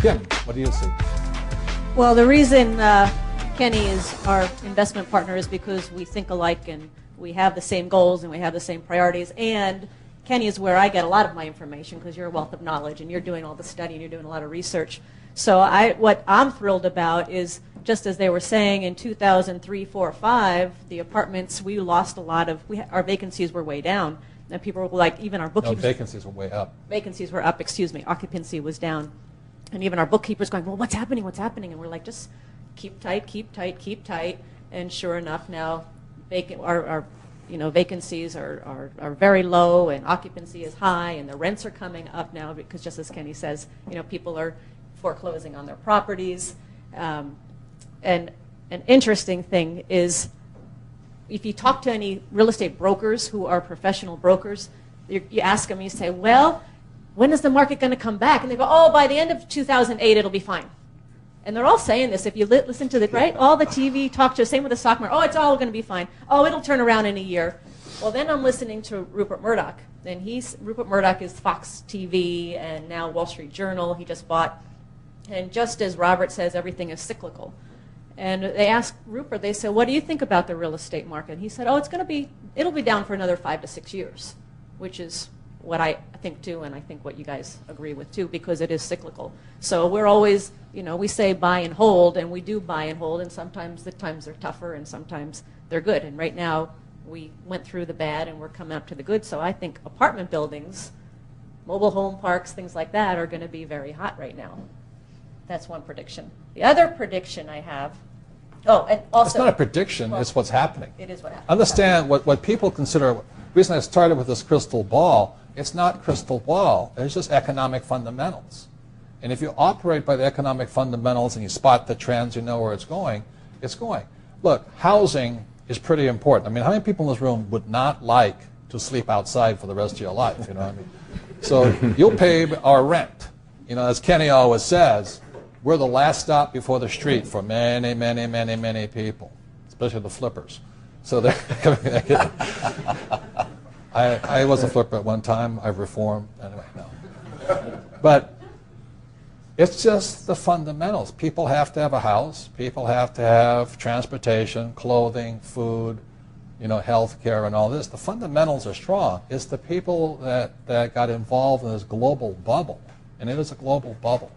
Kim, what do you see? Well, the reason Kenny is our investment partner is because we think alike and we have the same goals and we have the same priorities. And Kenny is where I get a lot of my information because you're a wealth of knowledge and you're doing all the study and you're doing a lot of research. So what I'm thrilled about is, just as they were saying, in 2003, 4, 5, the apartments, we lost a lot of, our vacancies were way down. And people were like, even our bookkeepers. No, vacancies were way up. Vacancies were up, excuse me. Occupancy was down. And even our bookkeepers going, well, what's happening, what's happening? And we're like, just keep tight, keep tight, keep tight. And sure enough, now our vacancies are very low and occupancy is high and the rents are coming up now because, just as Kenny says, people are foreclosing on their properties. And an interesting thing is, if you talk to any real estate brokers who are professional brokers, you ask them, you say, well, when is the market going to come back? And they go, oh, by the end of 2008, it'll be fine. And they're all saying this. If you listen to all the TV talk shows, same with the stock market, oh, it's all going to be fine. Oh, it'll turn around in a year. Well, then I'm listening to Rupert Murdoch. And Rupert Murdoch is Fox TV and now Wall Street Journal. He just bought. And just as Robert says, everything is cyclical. And they asked Rupert, they said, what do you think about the real estate market? And he said, oh, it'll be down for another 5 to 6 years, which is what I think too, and I think what you guys agree with too, because it is cyclical. So we're always, we say buy and hold, and we do buy and hold, and sometimes the times are tougher and sometimes they're good. And right now we went through the bad and we're coming up to the good. So I think apartment buildings, mobile home parks, things like that are going to be very hot right now. That's one prediction. The other prediction I have, and also... It's not a prediction, it's what's happening. It is what happens. Understand what people consider, the reason I started with this crystal ball, it's not crystal ball, it's just economic fundamentals. And if you operate by the economic fundamentals and you spot the trends, you know where it's going, it's going. Look, housing is pretty important. I mean, how many people in this room would not like to sleep outside for the rest of your life, you know what I mean? So you'll pay our rent. As Kenny always says, we're the last stop before the street for many, many, many, many people, especially the flippers. So I was a flipper at one time. I've reformed. Anyway, no. But it's just the fundamentals. People have to have a house. People have to have transportation, clothing, food, health care and all this. The fundamentals are strong. It's the people that got involved in this global bubble, and it is a global bubble.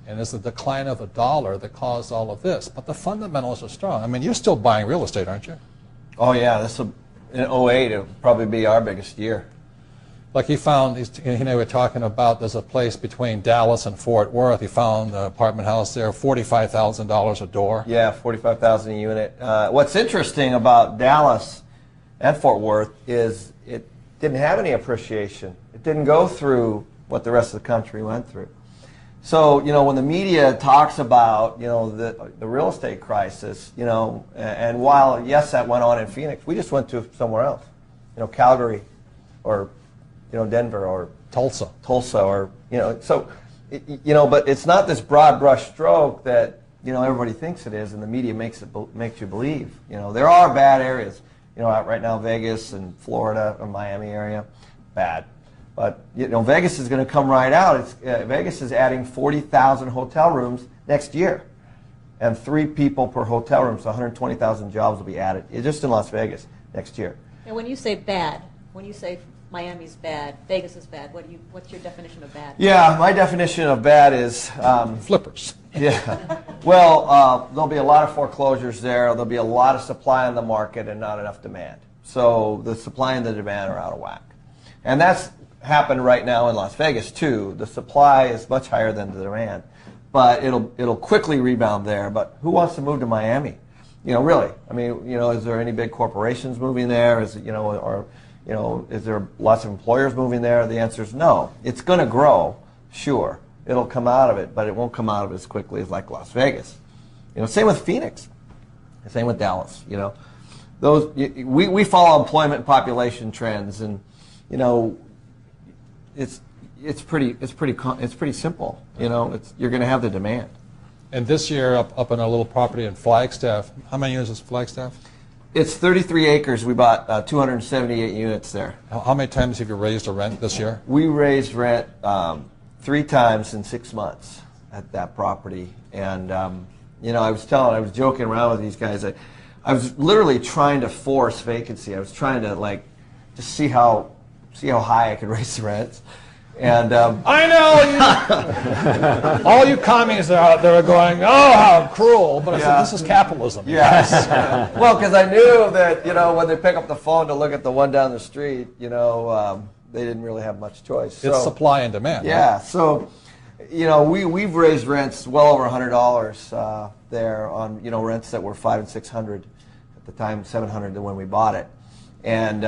And it's the decline of the dollar that caused all of this. But the fundamentals are strong. I mean, you're still buying real estate, aren't you? Oh, yeah. In 2008, it'll probably be our biggest year. Like he found, we were talking about, there's a place between Dallas and Fort Worth. He found an apartment house there, $45,000 a door. Yeah, $45,000 a unit. What's interesting about Dallas and Fort Worth is it didn't have any appreciation. It didn't go through what the rest of the country went through. So, when the media talks about, the real estate crisis, and while, yes, that went on in Phoenix, we just went to somewhere else, Calgary or, Denver or Tulsa, or, so, but it's not this broad brush stroke that, everybody thinks it is and the media makes you believe. There are bad areas, out right now, Vegas and Florida or Miami area, bad. But Vegas is going to come right out. Vegas is adding 40,000 hotel rooms next year, and 3 people per hotel room, so 120,000 jobs will be added just in Las Vegas next year. And when you say bad, when you say Miami's bad, Vegas is bad, what's your definition of bad? Yeah, my definition of bad is flippers. Yeah. Well, there'll be a lot of foreclosures there. There'll be a lot of supply on the market and not enough demand. So the supply and the demand are out of whack, and that's happened right now in Las Vegas too. The supply is much higher than the demand, but it'll quickly rebound there. But who wants to move to Miami? Really? I mean, is there any big corporations moving there? Is it, is there lots of employers moving there? The answer is no. It's going to grow, sure. It'll come out of it, but it won't come out of it as quickly as like Las Vegas. Same with Phoenix. Same with Dallas. We follow employment and population trends, and it's pretty simple. You're going to have the demand. And this year, up on a little property in Flagstaff, how many units is Flagstaff? It's 33 acres. We bought 278 units there. How many times have you raised the rent this year? We raised rent 3 times in 6 months at that property. And you know, I was joking around with these guys. I was literally trying to force vacancy. I was trying to like just see how high I could raise the rents. And I know all you commies out there are going, oh, how cruel! But I said, this is capitalism. Yes. Well, because I knew that, you know, when they pick up the phone to look at the one down the street, you know, they didn't really have much choice. It's supply and demand. Yeah. Right? So, you know, we've raised rents well over $100 there on, you know, rents that were $500 and $600 at the time, $700 when we bought it, and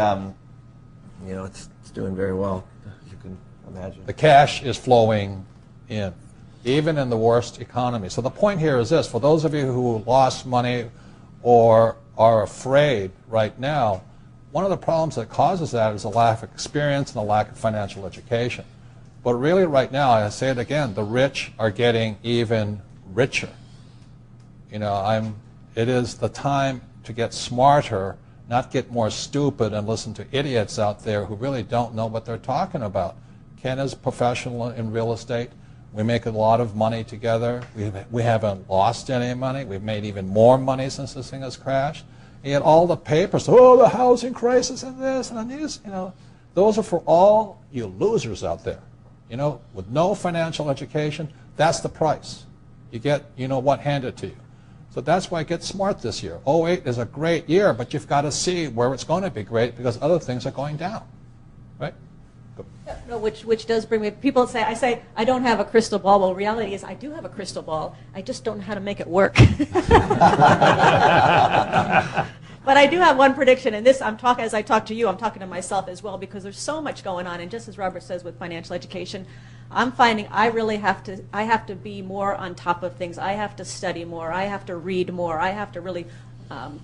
you know, it's doing very well. You can imagine. The cash is flowing in, even in the worst economy. So the point here is this: for those of you who lost money or are afraid right now, one of the problems that causes that is a lack of experience and a lack of financial education. But really right now, I say it again, the rich are getting even richer. You know, it is the time to get smarter, not get more stupid and listen to idiots out there who really don't know what they're talking about. Ken is professional in real estate. We make a lot of money together. We haven't lost any money. We've made even more money since this thing has crashed. And yet all the papers, oh, the housing crisis and this and this, you know, those are for all you losers out there. You know, with no financial education, that's the price. You get, you know what, handed to you. So that's why get smart this year. 08 is a great year, but you've got to see where it's going to be great because other things are going down, right? Yeah, no, which does bring me, people say, I don't have a crystal ball. Well, reality is I do have a crystal ball. I just don't know how to make it work. But I do have one prediction, and this, as I talk to you, I'm talking to myself as well, because there's so much going on, and just as Robert says with financial education, I'm finding I really have to be more on top of things. I have to study more. I have to read more. I have to really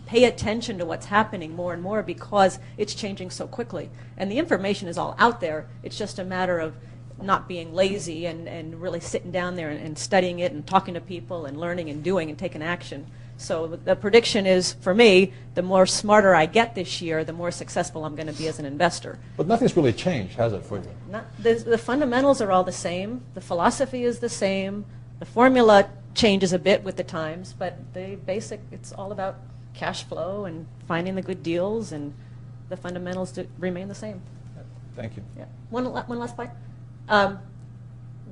pay attention to what's happening more and more because it's changing so quickly. And the information is all out there. It's just a matter of not being lazy and really sitting down there and studying it and talking to people and learning and doing and taking action. So the prediction is, for me, the more smarter I get this year, the more successful I'm going to be as an investor. But nothing's really changed, has it, for you? The fundamentals are all the same. The philosophy is the same. The formula changes a bit with the times, but the basic, it's all about cash flow and finding the good deals, and the fundamentals remain the same. Thank you. Yeah. One last point.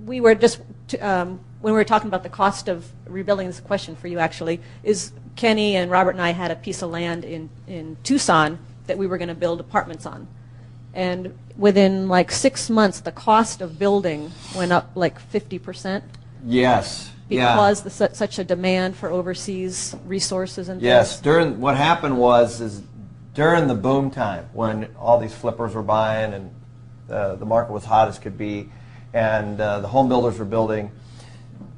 We were just, when we were talking about the cost of rebuilding, this question for you actually, is Kenny and Robert and I had a piece of land in Tucson that we were going to build apartments on. And within like 6 months, the cost of building went up like 50%. Yes. Because such a demand for overseas resources and yes. things. What happened was during the boom time when all these flippers were buying and the market was hot as could be, and the home builders were building,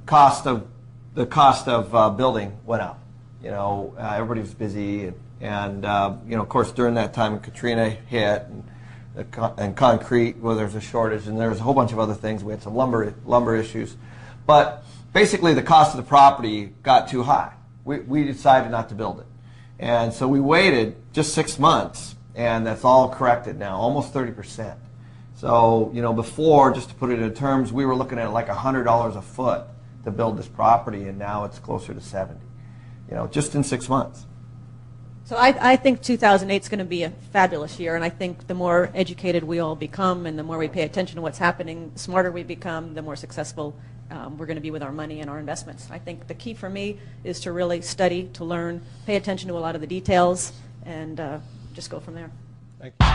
the cost of building went up. You know, everybody was busy, and you know, of course, during that time, Katrina hit, and concrete, well, there's a shortage, and there's a whole bunch of other things. We had some lumber issues, but basically, the cost of the property got too high. We decided not to build it, and so we waited just 6 months, and that's all corrected now, almost 30%. So, you know, before, just to put it in terms, we were looking at like $100 a foot to build this property, and now it's closer to 70. You know, just in 6 months. So I think 2008 is going to be a fabulous year, and I think the more educated we all become and the more we pay attention to what's happening, the smarter we become, the more successful we're going to be with our money and our investments. I think the key for me is to really study, to learn, pay attention to a lot of the details, and just go from there. Thank you.